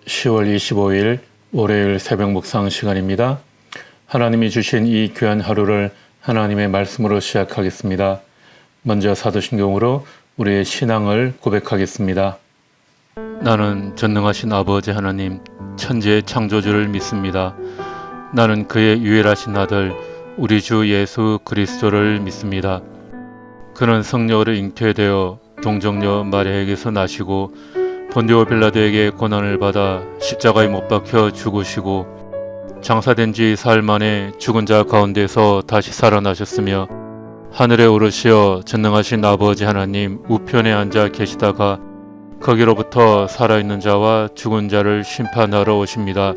10월 25일 월요일 새벽 묵상 시간입니다. 하나님이 주신 이 귀한 하루를 하나님의 말씀으로 시작하겠습니다. 먼저 사도신경으로 우리의 신앙을 고백하겠습니다. 나는 전능하신 아버지 하나님, 천지의 창조주를 믿습니다. 나는 그의 유일하신 아들, 우리 주 예수 그리스도를 믿습니다. 그는 성령으로 잉태되어 동정녀 마리아에게서 나시고 본디오 빌라도에게 고난을 받아 십자가에 못 박혀 죽으시고 장사된 지 사흘 만에 죽은 자 가운데서 다시 살아나셨으며 하늘에 오르시어 전능하신 아버지 하나님 우편에 앉아 계시다가 거기로부터 살아있는 자와 죽은 자를 심판하러 오십니다.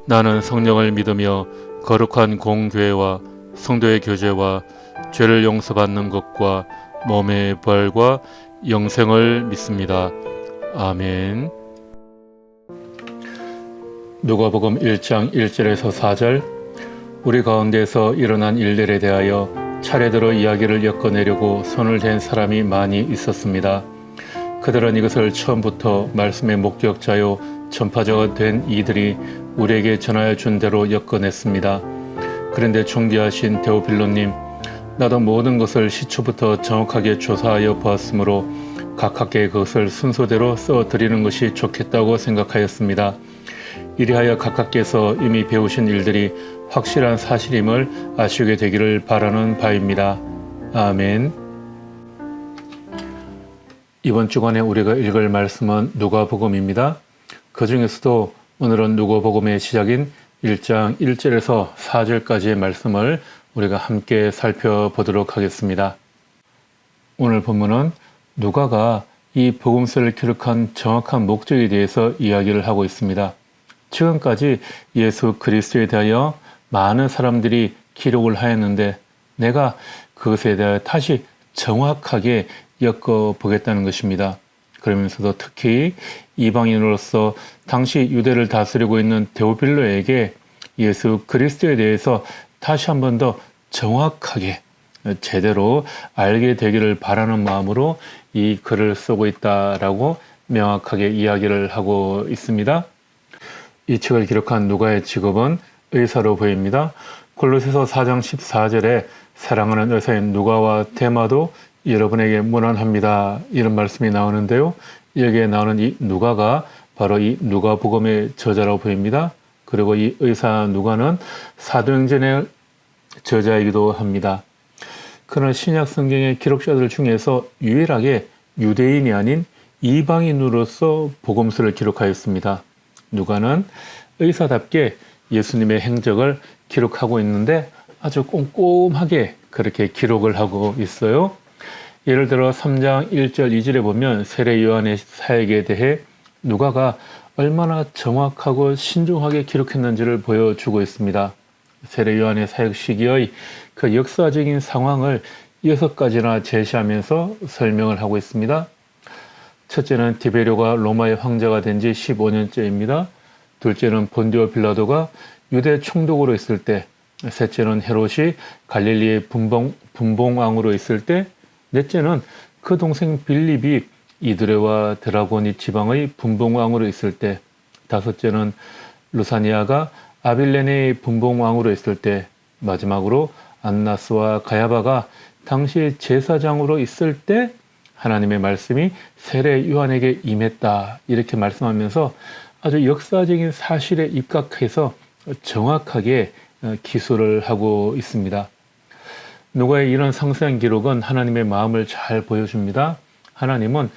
나는 성령을 믿으며 거룩한 공교회와 성도의 교제와 죄를 용서받는 것과 몸의 부활과 영생을 믿습니다. 아멘. 누가복음 1장 1절에서 4절. 우리 가운데서 일어난 일들에 대하여 차례대로 이야기를 엮어내려고 손을 댄 사람이 많이 있었습니다. 그들은 이것을 처음부터 말씀의 목격자요 전파자가 된 이들이 우리에게 전하여 준 대로 엮어냈습니다. 그런데 존귀하신 데오필로님, 나도 모든 것을 시초부터 정확하게 조사하여 보았으므로 가깝게 그것을 순서대로 써드리는 것이 좋겠다고 생각하였습니다. 이리하여 각각께서 이미 배우신 일들이 확실한 사실임을 아시게 되기를 바라는 바입니다. 아멘. 이번 주간에 우리가 읽을 말씀은 누가복음입니다. 그 중에서도 오늘은 누가복음의 시작인 1장 1절에서 4절까지의 말씀을 우리가 함께 살펴보도록 하겠습니다. 오늘 본문은 누가가 이 복음서를 기록한 정확한 목적에 대해서 이야기를 하고 있습니다. 지금까지 예수 그리스도에 대하여 많은 사람들이 기록을 하였는데 내가 그것에 대하여 다시 정확하게 엮어보겠다는 것입니다. 그러면서도 특히 이방인으로서 당시 유대를 다스리고 있는 데오빌로에게 예수 그리스도에 대해서 다시 한 번 더 정확하게 제대로 알게 되기를 바라는 마음으로 이 글을 쓰고 있다라고 명확하게 이야기를 하고 있습니다. 이 책을 기록한 누가의 직업은 의사로 보입니다. 골로새서 4장 14절에 사랑하는 의사인 누가와 데마도 여러분에게 문안합니다. 이런 말씀이 나오는데요. 여기에 나오는 이 누가가 바로 이 누가복음의 저자라고 보입니다. 그리고 이 의사 누가는 사도행전의 저자이기도 합니다. 그는 신약 성경의 기록자들 중에서 유일하게 유대인이 아닌 이방인으로서 복음서를 기록하였습니다. 누가는 의사답게 예수님의 행적을 기록하고 있는데 아주 꼼꼼하게 그렇게 기록을 하고 있어요. 예를 들어 3장 1절 2절에 보면 세례 요한의 사역에 대해 누가가 얼마나 정확하고 신중하게 기록했는지를 보여주고 있습니다. 세례 요한의 사역 시기의 그 역사적인 상황을 6가지나 제시하면서 설명을 하고 있습니다. 첫째는 디베료가 로마의 황제가 된 지 15년째입니다. 둘째는 본디오 빌라도가 유대 총독으로 있을 때, 셋째는 헤롯이 갈릴리의 분봉왕으로 있을 때, 넷째는 그 동생 빌립이 이두레와 드라고니 지방의 분봉왕으로 있을 때, 다섯째는 루사니아가 아빌레네의 분봉왕으로 있을 때, 마지막으로 안나스와 가야바가 당시 제사장으로 있을 때 하나님의 말씀이 세례 요한에게 임했다, 이렇게 말씀하면서 아주 역사적인 사실에 입각해서 정확하게 기술을 하고 있습니다. 누가의 이런 상세한 기록은 하나님의 마음을 잘 보여줍니다. 하나님은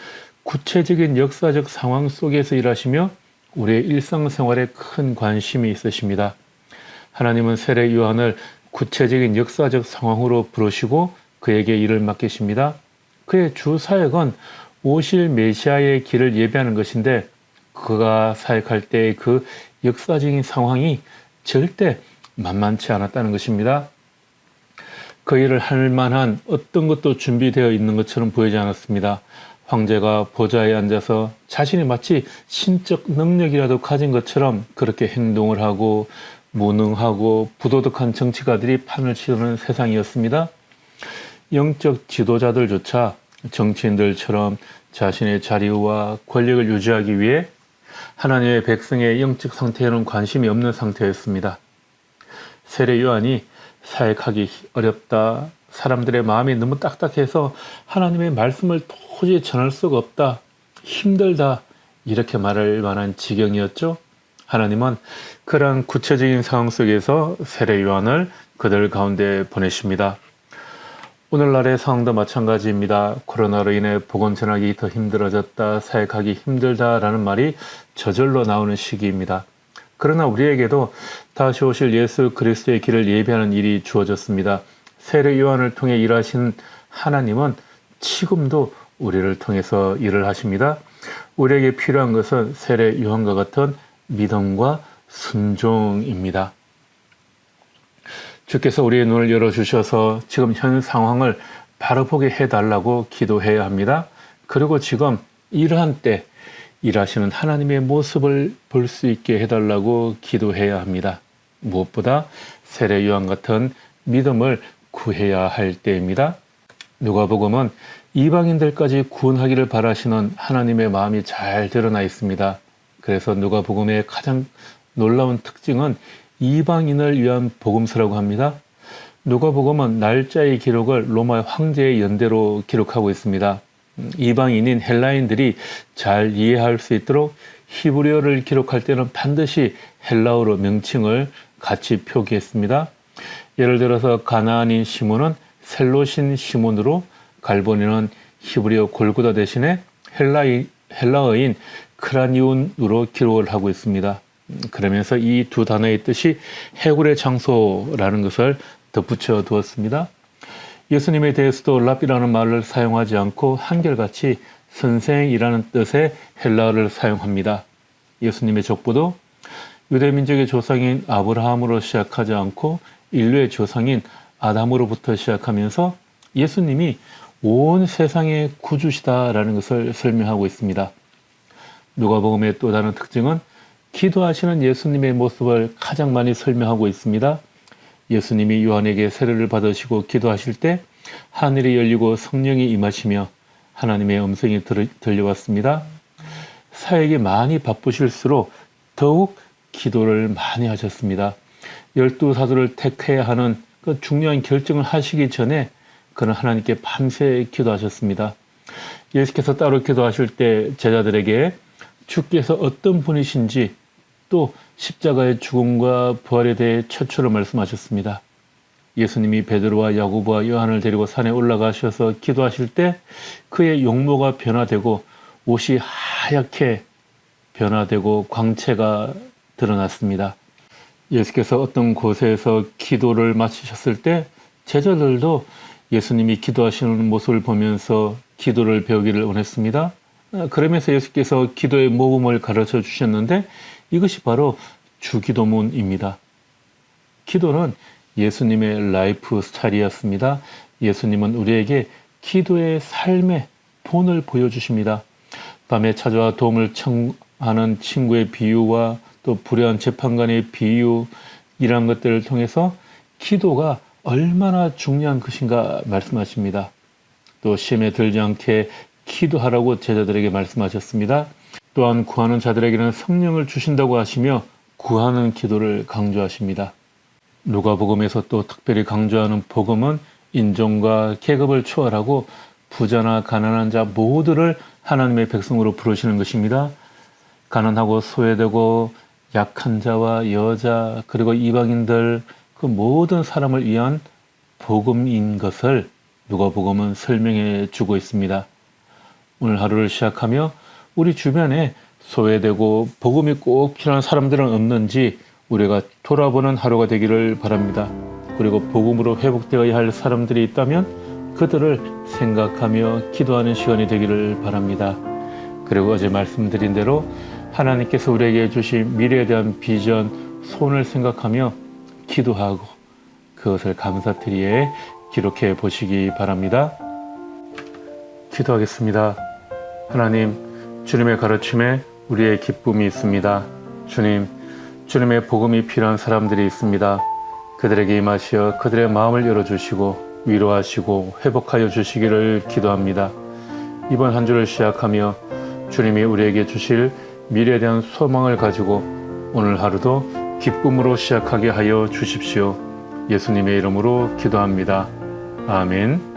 구체적인 역사적 상황 속에서 일하시며 우리의 일상생활에 큰 관심이 있으십니다. 하나님은 세례 요한을 구체적인 역사적 상황으로 부르시고 그에게 일을 맡기십니다. 그의 주 사역은 오실 메시아의 길을 예배하는 것인데 그가 사역할 때의 그 역사적인 상황이 절대 만만치 않았다는 것입니다. 그 일을 할 만한 어떤 것도 준비되어 있는 것처럼 보이지 않았습니다. 황제가 보좌에 앉아서 자신이 마치 신적 능력이라도 가진 것처럼 그렇게 행동을 하고 무능하고 부도덕한 정치가들이 판을 치르는 세상이었습니다. 영적 지도자들조차 정치인들처럼 자신의 자리와 권력을 유지하기 위해 하나님의 백성의 영적 상태에는 관심이 없는 상태였습니다. 세례 요한이 사역하기 어렵다, 사람들의 마음이 너무 딱딱해서 하나님의 말씀을 도저히 전할 수가 없다, 힘들다, 이렇게 말할 만한 지경이었죠. 하나님은 그러한 구체적인 상황 속에서 세례 요한을 그들 가운데 보내십니다. 오늘날의 상황도 마찬가지입니다. 코로나로 인해 복음 전하기 더 힘들어졌다, 사역하기 힘들다라는 말이 저절로 나오는 시기입니다. 그러나 우리에게도 다시 오실 예수 그리스도의 길을 예비하는 일이 주어졌습니다. 세례 요한을 통해 일하신 하나님은 지금도 우리를 통해서 일을 하십니다. 우리에게 필요한 것은 세례 요한과 같은 믿음과 순종입니다. 주께서 우리의 눈을 열어주셔서 지금 현 상황을 바로 보게 해달라고 기도해야 합니다. 그리고 지금 이러한 때 일하시는 하나님의 모습을 볼 수 있게 해달라고 기도해야 합니다. 무엇보다 세례 요한 같은 믿음을 구해야 할 때입니다. 누가복음은 이방인들까지 구원하기를 바라시는 하나님의 마음이 잘 드러나 있습니다. 그래서 누가복음의 가장 놀라운 특징은 이방인을 위한 복음서라고 합니다. 누가복음은 날짜의 기록을 로마 황제의 연대로 기록하고 있습니다. 이방인인 헬라인들이 잘 이해할 수 있도록 히브리어를 기록할 때는 반드시 헬라어로 명칭을 같이 표기했습니다. 예를 들어서 가나안인 시몬은 셀롯인 시몬으로, 갈보니는 히브리어 골고다 대신에 헬라어인 크라니온으로 기록을 하고 있습니다. 그러면서 이 두 단어의 뜻이 해골의 장소라는 것을 덧붙여 두었습니다. 예수님에 대해서도 랍이라는 말을 사용하지 않고 한결같이 선생이라는 뜻의 헬라어를 사용합니다. 예수님의 족보도 유대민족의 조상인 아브라함으로 시작하지 않고 인류의 조상인 아담으로부터 시작하면서 예수님이 온 세상의 구주시다라는 것을 설명하고 있습니다. 누가복음의 또 다른 특징은 기도하시는 예수님의 모습을 가장 많이 설명하고 있습니다. 예수님이 요한에게 세례를 받으시고 기도하실 때 하늘이 열리고 성령이 임하시며 하나님의 음성이 들려왔습니다. 사역이 많이 바쁘실수록 더욱 기도를 많이 하셨습니다. 12사도를 택해야 하는 그 중요한 결정을 하시기 전에 그는 하나님께 밤새 기도하셨습니다. 예수께서 따로 기도하실 때 제자들에게 주께서 어떤 분이신지 또 십자가의 죽음과 부활에 대해 최초로 말씀하셨습니다. 예수님이 베드로와 야고보와 요한을 데리고 산에 올라가셔서 기도하실 때 그의 용모가 변화되고 옷이 하얗게 변화되고 광채가 드러났습니다. 예수께서 어떤 곳에서 기도를 마치셨을 때 제자들도 예수님이 기도하시는 모습을 보면서 기도를 배우기를 원했습니다. 그러면서 예수께서 기도의 모범을 가르쳐 주셨는데 이것이 바로 주기도문입니다. 기도는 예수님의 라이프 스타일이었습니다. 예수님은 우리에게 기도의 삶의 본을 보여주십니다. 밤에 찾아와 도움을 청하는 친구의 비유와 또 불의한 재판관의 비유, 이러한 것들을 통해서 기도가 얼마나 중요한 것인가 말씀하십니다. 또 시험에 들지 않게 기도하라고 제자들에게 말씀하셨습니다. 또한 구하는 자들에게는 성령을 주신다고 하시며 구하는 기도를 강조하십니다. 누가복음에서 또 특별히 강조하는 복음은 인종과 계급을 초월하고 부자나 가난한 자 모두를 하나님의 백성으로 부르시는 것입니다. 가난하고 소외되고 약한 자와 여자 그리고 이방인들 그 모든 사람을 위한 복음인 것을 누가복음은 설명해 주고 있습니다. 오늘 하루를 시작하며 우리 주변에 소외되고 복음이 꼭 필요한 사람들은 없는지 우리가 돌아보는 하루가 되기를 바랍니다. 그리고 복음으로 회복되어야 할 사람들이 있다면 그들을 생각하며 기도하는 시간이 되기를 바랍니다. 그리고 어제 말씀드린 대로 하나님께서 우리에게 주신 미래에 대한 비전, 소원을 생각하며 기도하고 그것을 감사드리에 기록해 보시기 바랍니다. 기도하겠습니다. 하나님, 주님의 가르침에 우리의 기쁨이 있습니다. 주님, 주님의 복음이 필요한 사람들이 있습니다. 그들에게 임하시어 그들의 마음을 열어주시고 위로하시고 회복하여 주시기를 기도합니다. 이번 한 주를 시작하며 주님이 우리에게 주실 미래에 대한 소망을 가지고 오늘 하루도 기쁨으로 시작하게 하여 주십시오. 예수님의 이름으로 기도합니다. 아멘.